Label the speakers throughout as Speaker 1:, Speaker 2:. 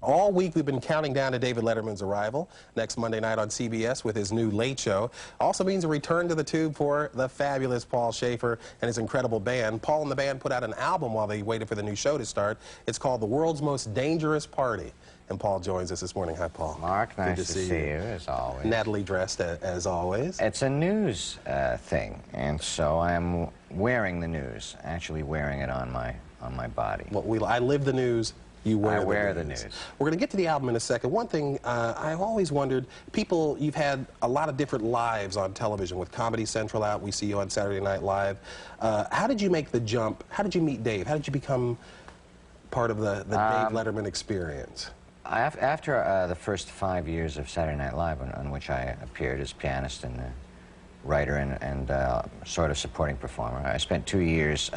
Speaker 1: All week we've been counting down to David Letterman's arrival next Monday night on CBS with his new Late Show. Also means a return to the tube for the fabulous Paul Shaffer and his incredible band. Paul and the band put out an album while they waited for the new show to start. It's called The World's Most Dangerous Party. And Paul joins us this morning. Hi, Paul.
Speaker 2: Mark, nice to see you, as always.
Speaker 1: Nattily dressed, as always.
Speaker 2: It's a news thing, and so I'm wearing the news, actually wearing it on my body.
Speaker 1: Well, I live the news. You wear
Speaker 2: I wear the news.
Speaker 1: We're going to get to the album in a second. One thing I've always wondered, you've had a lot of different lives on television with Comedy Central out. We see you on Saturday Night Live. How did you make the jump? How did you meet Dave? How did you become part of the Dave Letterman experience?
Speaker 2: After the first 5 years of Saturday Night Live, on which I appeared as pianist and writer and sort of supporting performer, I spent 2 years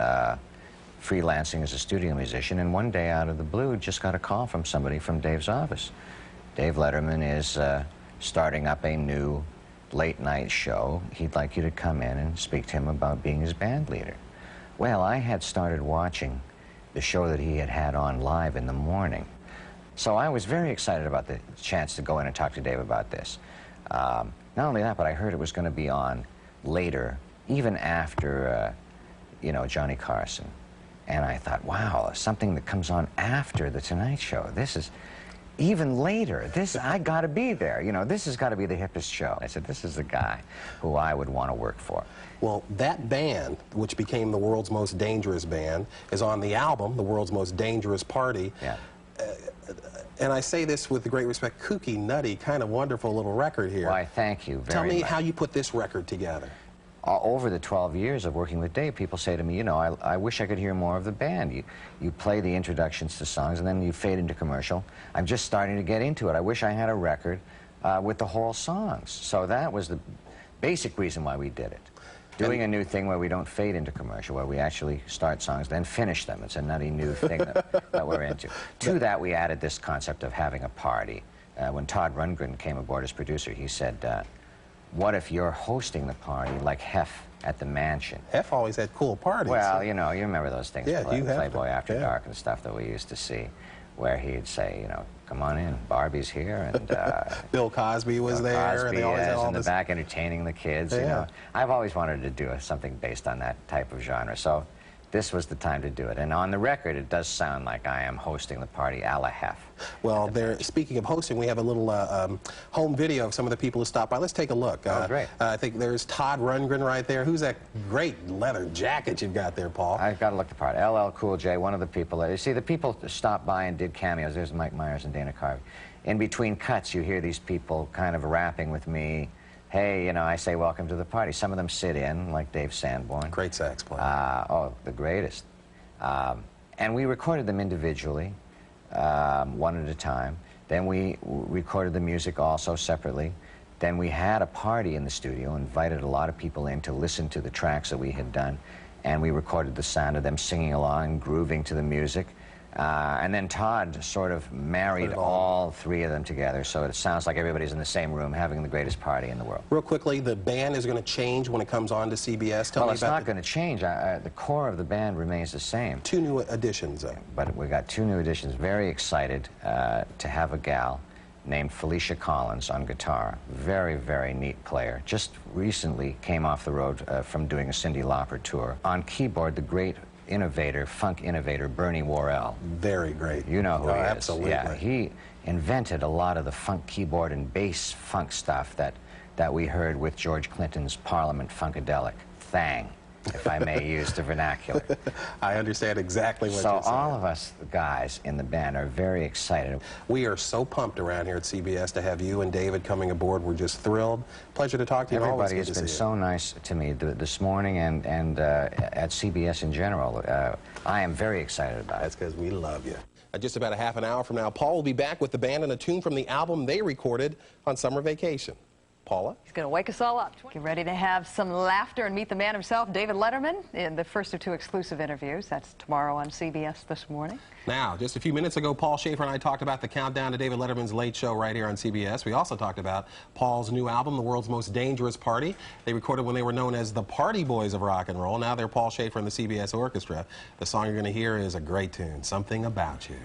Speaker 2: freelancing as a studio musician, and one day out of the blue just got a call from somebody from Dave's office. Dave Letterman is starting up a new late-night show. He'd like you to come in and speak to him about being his band leader. Well, I had started watching the show that he had on live in the morning. So I was very excited about the chance to go in and talk to Dave about this. Not only that, but I heard it was going to be on later, even after, you know, Johnny Carson. And I thought, wow, something that comes on after The Tonight Show. This is even later. I got to be there. You know, this has got to be the hippest show. I said, this is the guy who I would want to work for.
Speaker 1: Well, that band, which became the world's most dangerous band, is on the album, The World's Most Dangerous Party.
Speaker 2: Yeah.
Speaker 1: And I say this with great respect, kooky, nutty, kind of wonderful little record here.
Speaker 2: Why, thank you very much.
Speaker 1: Tell me how you put this record together.
Speaker 2: Over the 12 years of working with Dave, people say to me, you know, I wish I could hear more of the band. You play the introductions to songs, and then you fade into commercial. I'm just starting to get into it. I wish I had a record with the whole songs. So that was the basic reason why we did it. Doing a new thing where we don't fade into commercial, where we actually start songs, then finish them. It's a nutty new thing that we're into. To that, we added this concept of having a party. When Todd Rundgren came aboard as producer, he said, what if you're hosting the party like Hef at the Mansion?
Speaker 1: Hef always had cool parties.
Speaker 2: Well, you know, you remember those things,
Speaker 1: yeah,
Speaker 2: Playboy After Dark and stuff that we used to see, where he'd say, you know, come on in, Barbie's here, and
Speaker 1: Bill Cosby was there,
Speaker 2: Cosby
Speaker 1: and they always had all
Speaker 2: in the back entertaining the kids. You know, I've always wanted to do something based on that type of genre, so this was the time to do it. And on the record, it does sound like I am hosting the party a la Hef.
Speaker 1: Well, speaking of hosting, we have a little home video of some of the people who stopped by. Let's take a look.
Speaker 2: Oh, great.
Speaker 1: I think there's Todd Rundgren right there. Who's that great leather jacket you've got there, Paul?
Speaker 2: I've got to look the part. LL Cool J, one of the people. You see, the people stopped by and did cameos. There's Mike Myers and Dana Carvey. In between cuts, you hear these people kind of rapping with me. Hey, you know, I say welcome to the party. Some of them sit in, like Dave Sanborn.
Speaker 1: Great sax player.
Speaker 2: Oh, the greatest. And we recorded them individually, one at a time. Then we recorded the music also separately. Then we had a party in the studio, invited a lot of people in to listen to the tracks that we had done, and we recorded the sound of them singing along, grooving to the music. And then Todd sort of married all three of them together, so it sounds like everybody's in the same room having the greatest party in the world.
Speaker 1: Real quickly, the band is going to change when it comes on to CBS.
Speaker 2: Well, it's not going to change. The core of the band remains the same.
Speaker 1: 2 new additions.
Speaker 2: But we got 2 new additions. Very excited to have a gal named Felicia Collins on guitar. Very, very neat player. Just recently came off the road from doing a Cyndi Lauper tour. On keyboard, the great innovator, funk innovator, Bernie Worrell.
Speaker 1: Very great.
Speaker 2: You know who he is.
Speaker 1: Absolutely.
Speaker 2: Yeah, he invented a lot of the funk keyboard and bass funk stuff that we heard with George Clinton's Parliament Funkadelic thang, if I may use the vernacular.
Speaker 1: I understand exactly what you're saying.
Speaker 2: So all of us guys in the band are very excited.
Speaker 1: We are so pumped around here at CBS to have you and David coming aboard. We're just thrilled. Pleasure to talk to you.
Speaker 2: Everybody has been so nice to me this morning and at CBS in general. I am very excited about it.
Speaker 1: That's because we love you. Just about a half an hour from now, Paul will be back with the band and a tune from the album they recorded on summer vacation. Paula?
Speaker 3: He's going to wake us all up. Get ready to have some laughter and meet the man himself, David Letterman, in the first of 2 exclusive interviews. That's tomorrow on CBS this morning.
Speaker 1: Now, just a few minutes ago, Paul Shaffer and I talked about the countdown to David Letterman's Late Show right here on CBS. We also talked about Paul's new album, The World's Most Dangerous Party. They recorded when they were known as the Party Boys of rock and roll. Now they're Paul Shaffer and the CBS Orchestra. The song you're going to hear is a great tune, Something About You.